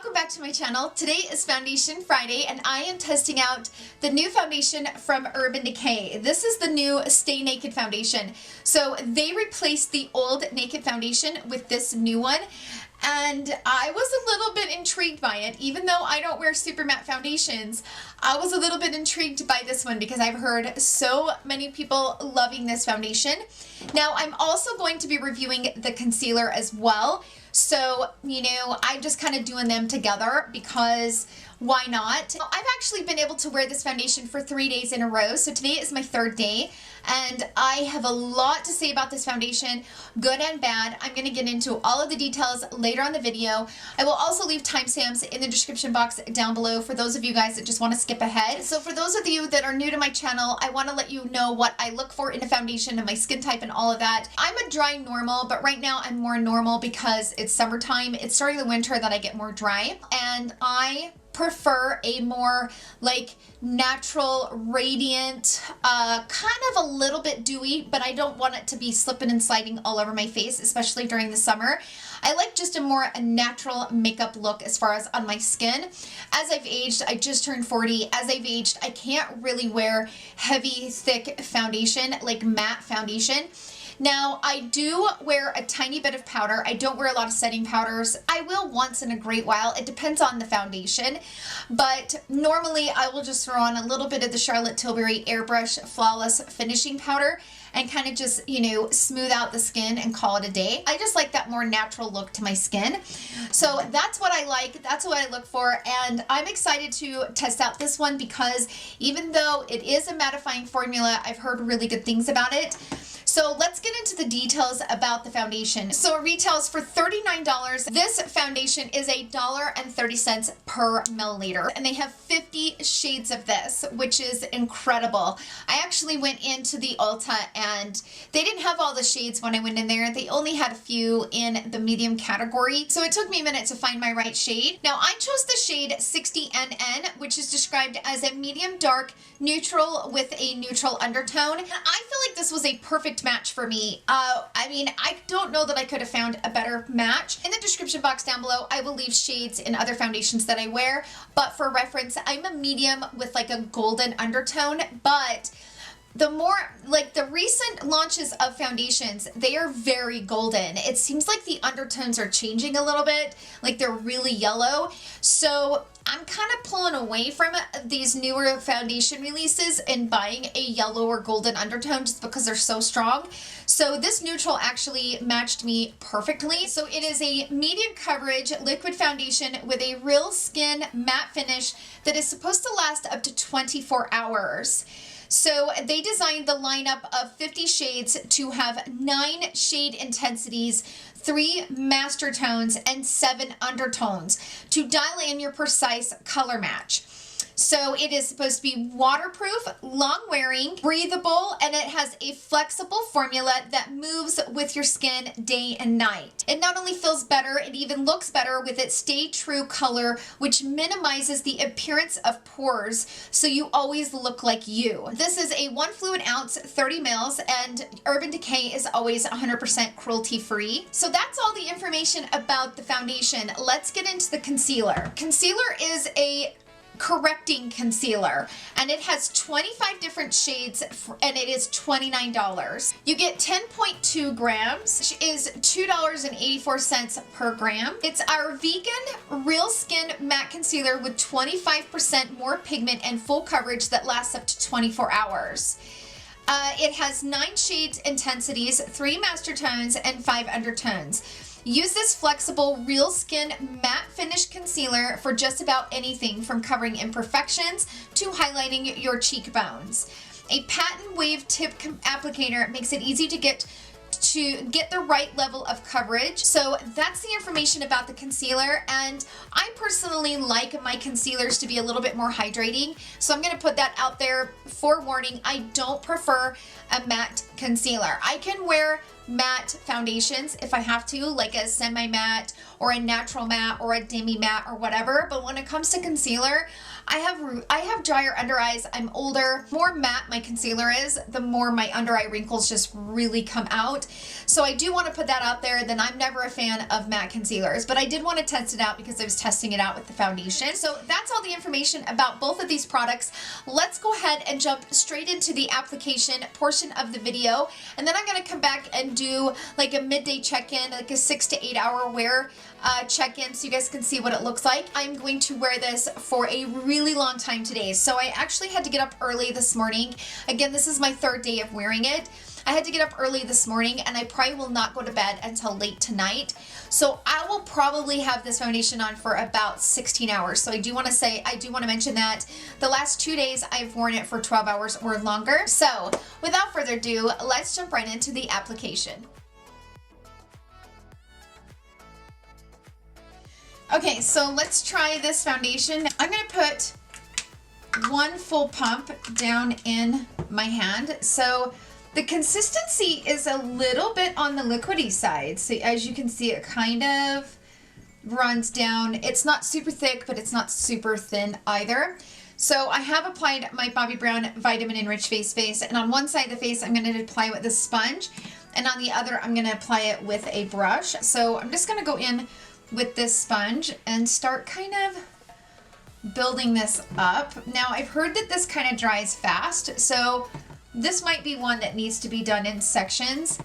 welcome back to my channel. Today is Foundation Friday and I am testing out the new foundation from Urban Decay. This is the new Stay Naked foundation. So they replaced the old Naked foundation with this new one. And I was a little bit intrigued by it. Even though I don't wear super matte foundations, I was a little bit intrigued by this one because I've heard so many people loving this foundation. Now, I'm also going to be reviewing the concealer as well. So, you know, I'm just kind of doing them together because why not? I've actually been able to wear this foundation for 3 days in a row. So today is my third day and I have a lot to say about this foundation, good and bad. I'm going to get into all of the details later on the video. I will also leave timestamps in the description box down below for those of you guys that just want to skip ahead. So for those of you that are new to my channel, I want to let you know what I look for in a foundation and my skin type and all of that. I'm a dry normal, but right now I'm more normal because it's summertime. It's starting the winter that I get more dry, and I prefer a more like natural, radiant, kind of a little bit dewy, but I don't want it to be slipping and sliding all over my face, especially during the summer. I like just a more natural makeup look as far as on my skin. As I've aged, I just turned 40. As I've aged, I can't really wear heavy, thick foundation, like matte foundation. Now, I do wear a tiny bit of powder. I don't wear a lot of setting powders. I will once in a great while. It depends on the foundation. But normally, I will just throw on a little bit of the Charlotte Tilbury Airbrush Flawless Finishing Powder and kind of just, you know, smooth out the skin and call it a day. I just like that more natural look to my skin. So that's what I like. That's what I look for. And I'm excited to test out this one because even though it is a mattifying formula, I've heard really good things about it. So let's get into the details about the foundation. So it retails for $39. This foundation is $1.30 per milliliter. And they have 50 shades of this, which is incredible. I actually went into the Ulta and they didn't have all the shades when I went in there. They only had a few in the medium category. So it took me a minute to find my right shade. Now I chose the shade 60NN, which is described as a medium dark neutral with a neutral undertone. And I feel like this was a perfect match for me. I mean, I don't know that I could have found a better match. In the description box down below, I will leave shades in other foundations that I wear, but for reference, I'm a medium with like a golden undertone, but the more, like the recent launches of foundations, they are very golden. It seems like the undertones are changing a little bit, like they're really yellow. So I'm kind of pulling away from these newer foundation releases and buying a yellow or golden undertone just because they're so strong. So this neutral actually matched me perfectly. So it is a medium coverage liquid foundation with a real skin matte finish that is supposed to last up to 24 hours. So they designed the lineup of 50 shades to have 9 shade intensities, 3 master tones, and 7 undertones to dial in your precise color match. So it is supposed to be waterproof, long-wearing, breathable, and it has a flexible formula that moves with your skin day and night. It not only feels better, it even looks better with its Stay True color, which minimizes the appearance of pores, so you always look like you. This is a 1 fluid ounce, 30 mils, and Urban Decay is always 100% cruelty-free. So that's all the information about the foundation. Let's get into the concealer. Concealer is a correcting concealer and it has 25 different shades and it is $29. You get 10.2 grams, which is $2.84 per gram. It's our vegan real skin matte concealer with 25% more pigment and full coverage that lasts up to 24 hours. It has 9 shades intensities, 3 master tones, and 5 undertones. Use this flexible real skin matte finish concealer for just about anything from covering imperfections to highlighting your cheekbones. A patent wave tip applicator makes it easy to get the right level of coverage. So that's the information about the concealer, and I personally like my concealers to be a little bit more hydrating, so I'm going to put that out there. Forewarning, I don't prefer a matte concealer. I can wear matte foundations if I have to, like a semi-matte or a natural matte or a demi matte or whatever. But when it comes to concealer, I have drier under eyes. I'm older. The more matte my concealer is, the more my under eye wrinkles just really come out. So I do want to put that out there. Then I'm never a fan of matte concealers, but I did want to test it out because I was testing it out with the foundation. So that's all the information about both of these products. Let's go ahead and jump straight into the application portion of the video, and then I'm going to come back and do like a midday check-in, like a 6 to 8 hour wear check-in, so you guys can see what it looks like. I'm going to wear this for a really long time today. So I actually had to get up early this morning. Again, this is my third day of wearing it. I had to get up early this morning, and I probably will not go to bed until late tonight. So I will probably have this foundation on for about 16 hours. So I do want to mention that the last 2 days I've worn it for 12 hours or longer. So without further ado, let's jump right into the application. Okay, so let's try this foundation. I'm going to put one full pump down in my hand. So the consistency is a little bit on the liquidy side. So as you can see, it kind of runs down. It's not super thick, but it's not super thin either. So I have applied my Bobbi Brown Vitamin Enriched Face Base, and on one side of the face, I'm going to apply it with a sponge, and on the other, I'm going to apply it with a brush. So I'm just going to go in with this sponge and start kind of building this up. Now, I've heard that this kind of dries fast, so this might be one that needs to be done in sections.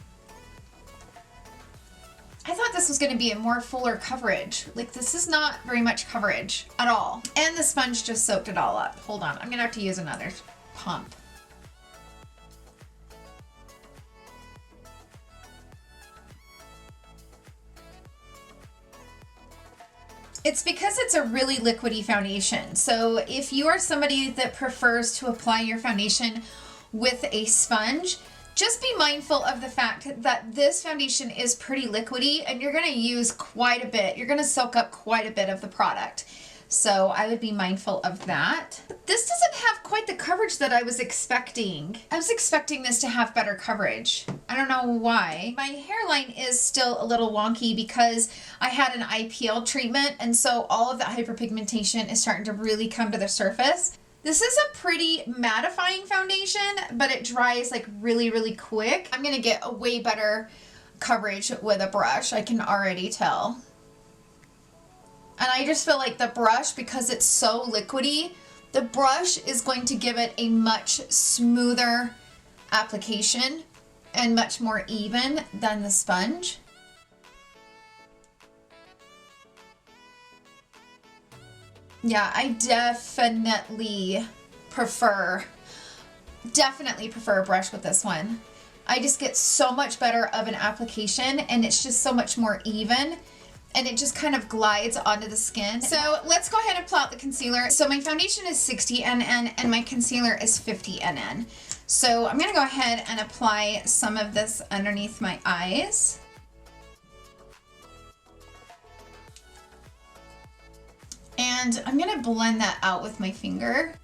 I thought this was going to be a more fuller coverage. Like, this is not very much coverage at all. And the sponge just soaked it all up. Hold on, I'm going to have to use another pump. It's because it's a really liquidy foundation. So if you are somebody that prefers to apply your foundation with a sponge, just be mindful of the fact that this foundation is pretty liquidy, and you're going to use quite a bit. You're going to soak up quite a bit of the product. So I would be mindful of that. But this doesn't have quite the coverage that I was expecting. I was expecting this to have better coverage. I don't know why. My hairline is still a little wonky because I had an IPL treatment, and so all of that hyperpigmentation is starting to really come to the surface. This is a pretty mattifying foundation, but it dries like really, really quick. I'm gonna get a way better coverage with a brush. I can already tell. And I just feel like the brush, because it's so liquidy, the brush is going to give it a much smoother application and much more even than the sponge. Yeah, I definitely prefer a brush with this one. I just get so much better of an application, and it's just so much more even, and it just kind of glides onto the skin. So let's go ahead and plot the concealer. So my foundation is 60 NN and my concealer is 50 NN. So I'm gonna go ahead and apply some of this underneath my eyes. And I'm gonna blend that out with my finger.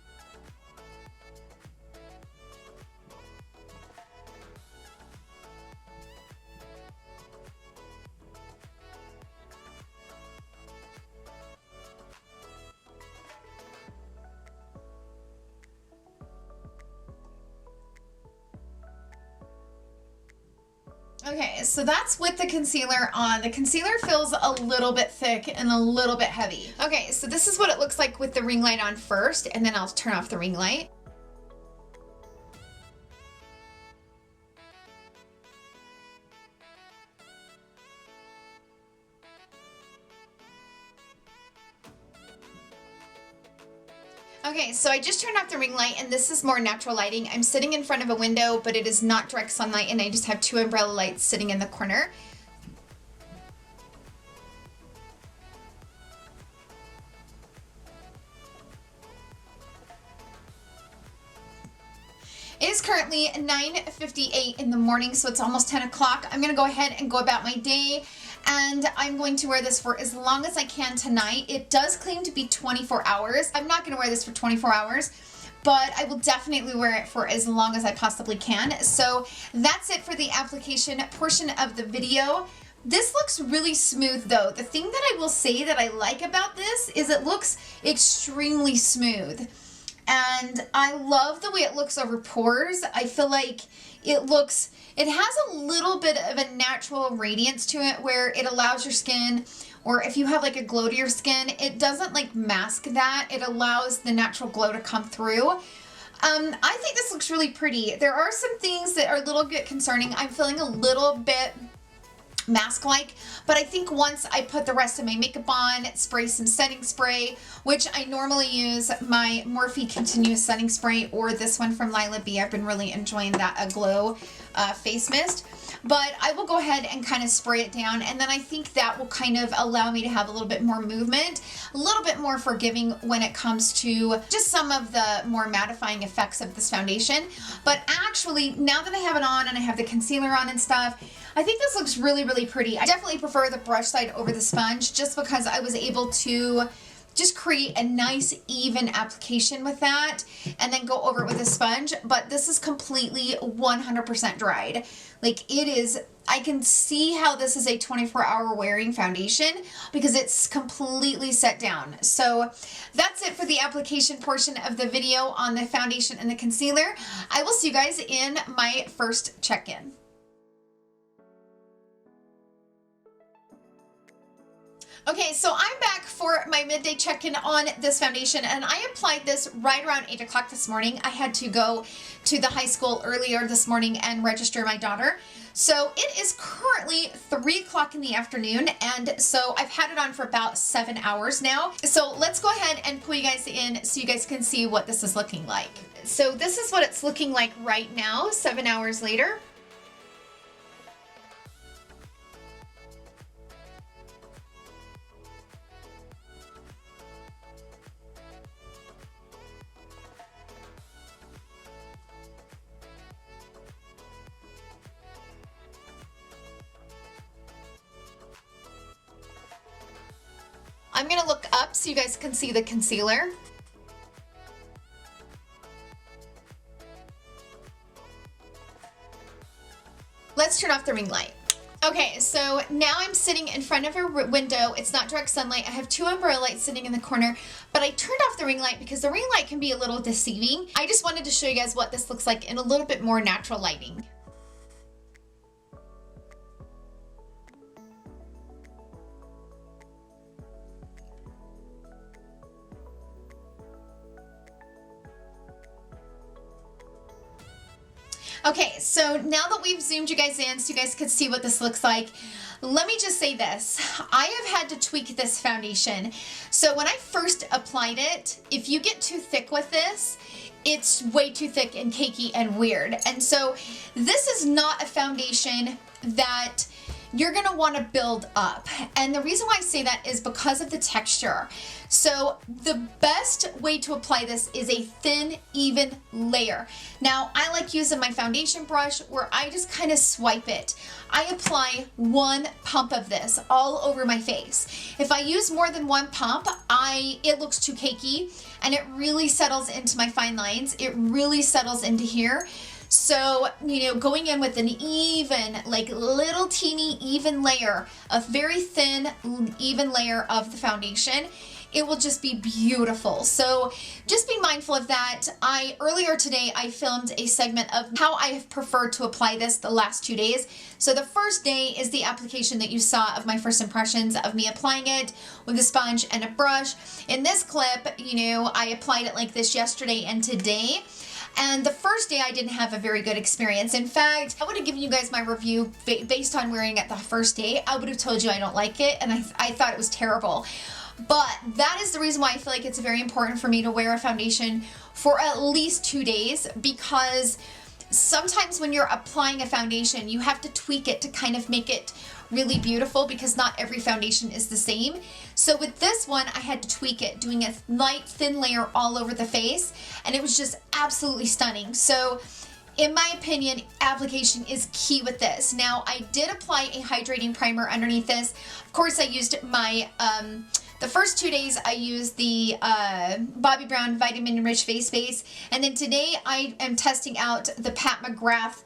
Okay, so that's with the concealer on. The concealer feels a little bit thick and a little bit heavy. Okay, so this is what it looks like with the ring light on first, and then I'll turn off the ring light. Okay, so I just turned off the ring light, and this is more natural lighting. I'm sitting in front of a window, but it is not direct sunlight, and I just have two umbrella lights sitting in the corner. It is currently 9:58 in the morning, so it's almost 10 o'clock. I'm gonna go ahead and go about my day, and I'm going to wear this for as long as I can tonight. It does claim to be 24 hours. I'm not gonna wear this for 24 hours, but I will definitely wear it for as long as I possibly can. So that's it for the application portion of the video. This looks really smooth though. The thing that I will say that I like about this is it looks extremely smooth. And I love the way it looks over pores. I feel like it has a little bit of a natural radiance to it where it allows your skin, or if you have like a glow to your skin, it doesn't like mask that. It allows the natural glow to come through. I think this looks really pretty. There are some things that are a little bit concerning. I'm feeling a little bit mask-like, but I think once I put the rest of my makeup on, spray some setting spray, which I normally use my Morphe Continuous Setting Spray or this one from Lila B. I've been really enjoying that Aglow face mist. But I will go ahead and kind of spray it down, and then I think that will kind of allow me to have a little bit more movement, a little bit more forgiving when it comes to just some of the more mattifying effects of this foundation. But actually, now that I have it on and I have the concealer on and stuff, I think this looks really, really pretty. I definitely prefer the brush side over the sponge just because I was able to just create a nice even application with that and then go over it with a sponge. But this is completely 100% dried. Like it is, I can see how this is a 24-hour wearing foundation because it's completely set down. So that's it for the application portion of the video on the foundation and the concealer. I will see you guys in my first check-in. Okay, so I'm back for my midday check-in on this foundation, and I applied this right around 8 o'clock this morning. I had to go to the high school earlier this morning and register my daughter. So it is currently 3 o'clock in the afternoon, and so I've had it on for about 7 hours now. So let's go ahead and pull you guys in so you guys can see what this is looking like. So this is what it's looking like right now, 7 hours later. I'm gonna look up so you guys can see the concealer. Let's turn off the ring light. Okay, so now I'm sitting in front of a window. It's not direct sunlight. I have 2 umbrella lights sitting in the corner, but I turned off the ring light because the ring light can be a little deceiving. I just wanted to show you guys what this looks like in a little bit more natural lighting. Okay, so now that we've zoomed you guys in so you guys can see what this looks like, let me just say this. I have had to tweak this foundation. So when I first applied it, if you get too thick with this, it's way too thick and cakey and weird. And so this is not a foundation that you're gonna wanna build up. And the reason why I say that is because of the texture. So the best way to apply this is a thin, even layer. Now, I like using my foundation brush where I just kind of swipe it. I apply 1 pump of this all over my face. If I use more than 1 pump, it looks too cakey and it really settles into my fine lines. It really settles into here. So, you know, going in with an even, like little teeny even layer, a very thin, even layer of the foundation, it will just be beautiful. So just be mindful of that. Earlier today, I filmed a segment of how I have preferred to apply this the last 2 days. So the first day is the application that you saw of my first impressions of me applying it with a sponge and a brush. In this clip, you know, I applied it like this yesterday and today. And the first day I didn't have a very good experience. In fact, I would have given you guys my review based on wearing it the first day. I would have told you I don't like it and I thought it was terrible. But that is the reason why I feel like it's very important for me to wear a foundation for at least 2 days, because sometimes when you're applying a foundation, you have to tweak it to kind of make it really beautiful because not every foundation is the same. So with this one, I had to tweak it, doing a light, thin layer all over the face, and it was just absolutely stunning. So in my opinion, application is key with this. Now, I did apply a hydrating primer underneath this. Of course, I used my The first 2 days I used the Bobbi Brown Vitamin Rich Face Base, and then today I am testing out the Pat McGrath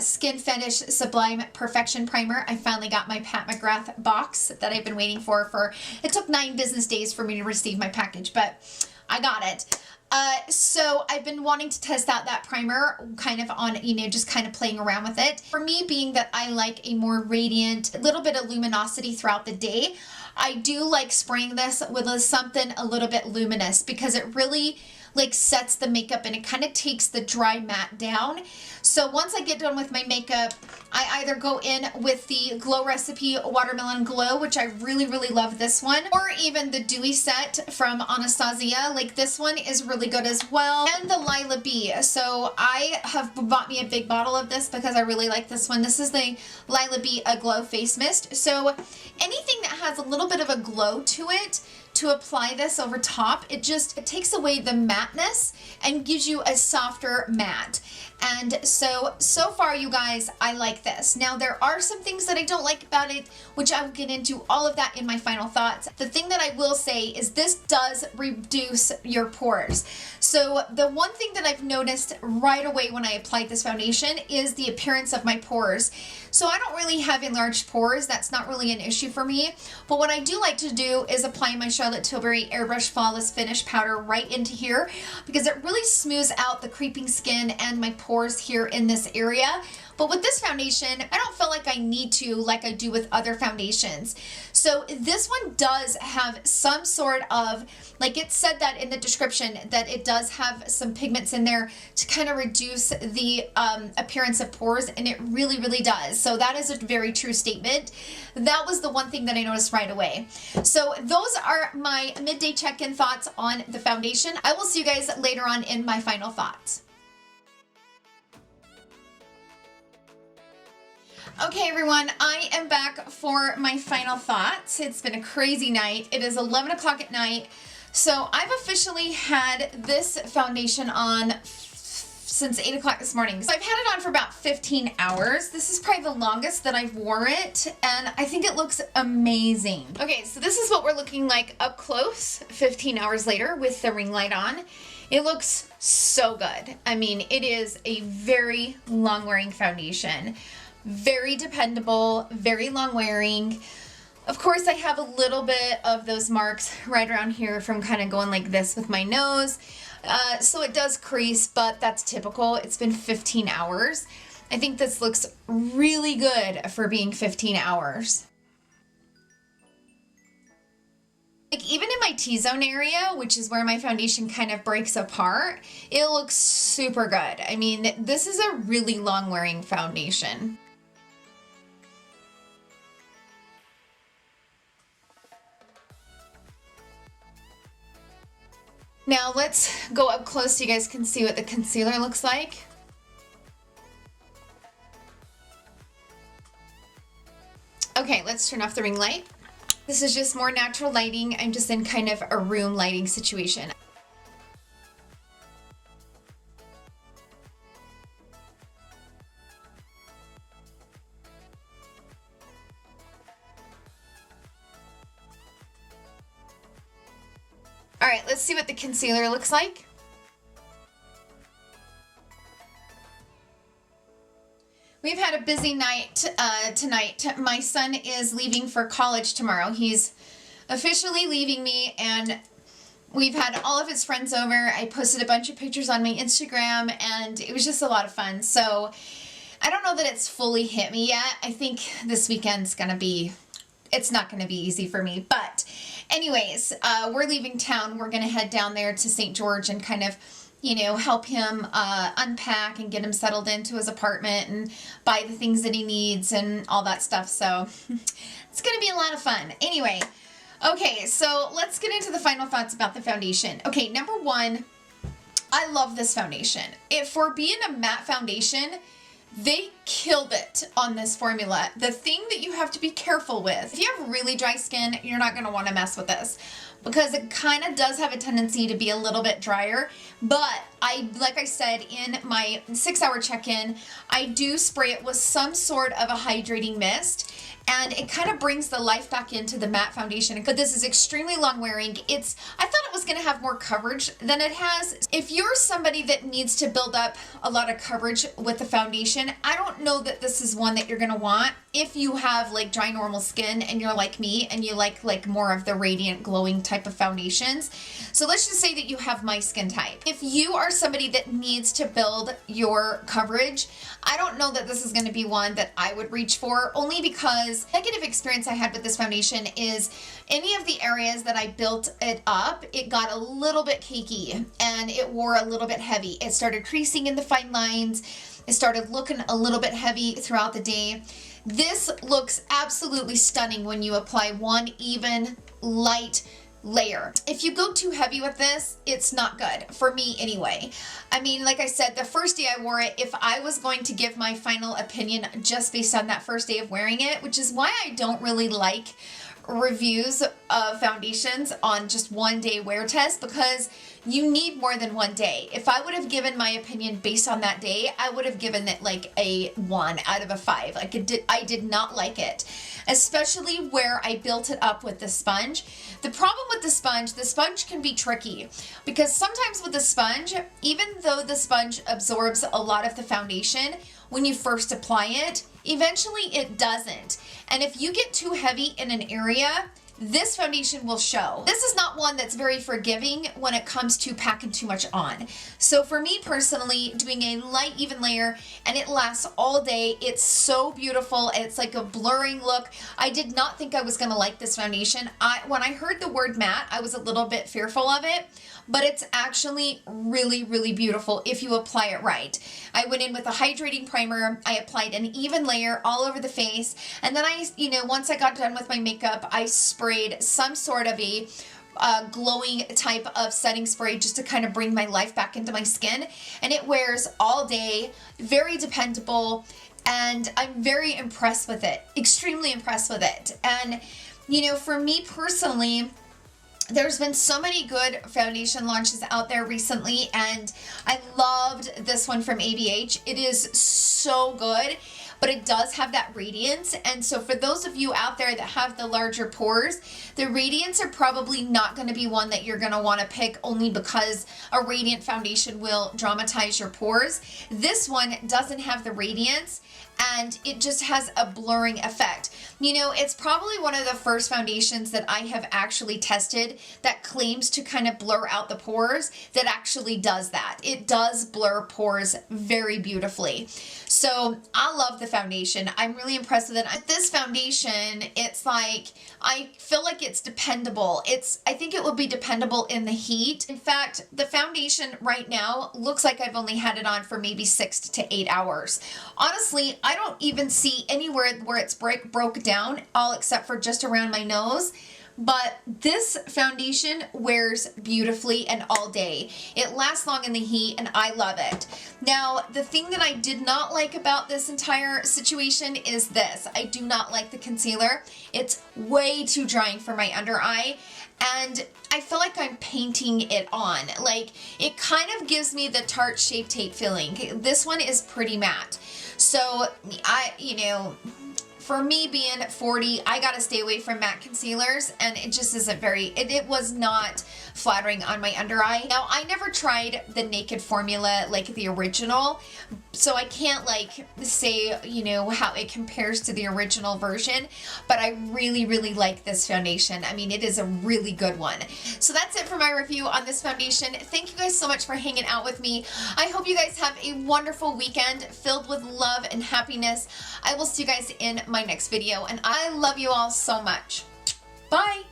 Skin Fetish Sublime Perfection Primer. I finally got my Pat McGrath box that I've been waiting for. It took 9 business days for me to receive my package, but I got it. So I've been wanting to test out that primer kind of on, you know, just kind of playing around with it. For me, being that I like a more radiant, a little bit of luminosity throughout the day, I do like spraying this with something a little bit luminous because it really like sets the makeup and it kind of takes the dry matte down. So once I get done with my makeup, I either go in with the Glow Recipe Watermelon Glow, which I really, really love this one, or even the Dewy set from Anastasia. Like this one is really good as well. And the Lila B. So I have bought me a big bottle of this because I really like this one. This is the Lila B Glow Face Mist. So anything that has a little bit of a glow to it, to apply this over top, it takes away the matteness and gives you a softer matte. And so far, you guys, I like this. Now, there are some things that I don't like about it, which I will get into all of that in my final thoughts. The thing that I will say is this does reduce your pores. So the one thing that I've noticed right away when I applied this foundation is the appearance of my pores. So I don't really have enlarged pores. That's not really an issue for me. But what I do like to do is apply my Charlotte Tilbury Airbrush Flawless Finish Powder right into here because it really smooths out the creeping skin and my pores here in this area. But with this foundation, I don't feel like I need to like I do with other foundations. So this one does have some sort of, like it said that in the description, that it does have some pigments in there to kind of reduce the appearance of pores, and it really, really does. So that is a very true statement. That was the one thing that I noticed right away. So those are my midday check-in thoughts on the foundation. I will see you guys later on in my final thoughts. Okay, everyone, I am back for my final thoughts. It's been a crazy night. It is 11 o'clock at night. So I've officially had this foundation on since 8 o'clock this morning. So I've had it on for about 15 hours. This is probably the longest that I've wore it, and I think it looks amazing. Okay, so this is what we're looking like up close 15 hours later with the ring light on. It looks so good. I mean, it is a very long-wearing foundation. Very dependable, very long wearing. Of course, I have a little bit of those marks right around here from kind of going like this with my nose. So it does crease, but that's typical. It's been 15 hours. I think this looks really good for being 15 hours. Like even in my T-zone area, which is where my foundation kind of breaks apart, it looks super good. I mean, this is a really long wearing foundation. Now let's go up close so you guys can see what the concealer looks like. Okay, let's turn off the ring light. This is just more natural lighting. I'm just in kind of a room lighting situation. All right, let's see what the concealer looks like. We've had a busy night tonight. My son is leaving for college tomorrow. He's officially leaving me, and we've had all of his friends over. I posted a bunch of pictures on my Instagram, and it was just a lot of fun. So I don't know that it's fully hit me yet. I think this weekend's gonna be, it's not gonna be easy for me, but anyways, we're leaving town. We're gonna head down there to St. George and kind of, you know, help him unpack and get him settled into his apartment and buy the things that he needs and all that stuff. So it's gonna be a lot of fun. Anyway, okay, so let's get into the final thoughts about the foundation. Okay, number one, I love this foundation. For being a matte foundation, they killed it on this formula. The thing that you have to be careful with, if you have really dry skin, you're not going to want to mess with this because it kind of does have a tendency to be a little bit drier, but like I said in my 6-hour check-in, I do spray it with some sort of a hydrating mist, and it kind of brings the life back into the matte foundation. But this is extremely long wearing. I thought it was going to have more coverage than it has. If you're somebody that needs to build up a lot of coverage with the foundation, I don't know that this is one that you're going to want. If you have like dry normal skin and you're like me and you like more of the radiant glowing type of foundations. So let's just say that you have my skin type. If you are somebody that needs to build your coverage, I don't know that this is going to be one that I would reach for, only because negative experience I had with this foundation is any of the areas that I built it up, it got a little bit cakey and it wore a little bit heavy. It started creasing in the fine lines. It started looking a little bit heavy throughout the day. This looks absolutely stunning when you apply one even light layer. If you go too heavy with this, it's not good, for me anyway. I mean, like I said, the first day I wore it, if I was going to give my final opinion just based on that first day of wearing it, which is why I don't really like reviews of foundations on just one day wear test, because you need more than one day. If I would have given my opinion based on that day, I would have given it like a 1 out of a 5. Like I did not like it, especially where I built it up with the sponge. The problem with the sponge can be tricky, because sometimes with the sponge, even though the sponge absorbs a lot of the foundation when you first apply it, eventually it doesn't. And if you get too heavy in an area, this foundation will show. This is not one that's very forgiving when it comes to packing too much on. So for me personally, doing a light even layer and it lasts all day, it's so beautiful. It's like a blurring look. I did not think I was gonna like this foundation. When I heard the word matte, I was a little bit fearful of it, but it's actually really, really beautiful if you apply it right. I went in with a hydrating primer. I applied an even layer all over the face. And then once I got done with my makeup, I sprayed some sort of a glowing type of setting spray just to kind of bring my life back into my skin. And it wears all day, very dependable, and I'm very impressed with it, extremely impressed with it. And, for me personally, there's been so many good foundation launches out there recently, and I loved this one from ABH. It is so good, but it does have that radiance. And so for those of you out there that have the larger pores, the radiance are probably not going to be one that you're going to want to pick, only because a radiant foundation will dramatize your pores. This one doesn't have the radiance, and it just has a blurring effect. It's probably one of the first foundations that I have actually tested that claims to kind of blur out the pores, that actually does that. It does blur pores very beautifully. So I love the foundation. I'm really impressed with it. This foundation, it's like, I feel like it's dependable. I think it will be dependable in the heat. In fact, the foundation right now looks like I've only had it on for maybe 6 to 8 hours. Honestly, I don't even see anywhere where it's broke down, all except for just around my nose. But this foundation wears beautifully and all day. It lasts long in the heat, and I love it. Now, the thing that I did not like about this entire situation is this. I do not like the concealer. It's way too drying for my under eye, and I feel like I'm painting it on. Like, it kind of gives me the Tarte Shape Tape feeling. This one is pretty matte. So, for me being 40, I gotta stay away from matte concealers, and it just isn't it was not flattering on my under eye. Now, I never tried the Naked formula, like the original, so I can't say, how it compares to the original version, but I really, really like this foundation. I mean, it is a really good one. So that's it for my review on this foundation. Thank you guys so much for hanging out with me. I hope you guys have a wonderful weekend filled with love and happiness. I will see you guys in my next video, and I love you all so much. Bye!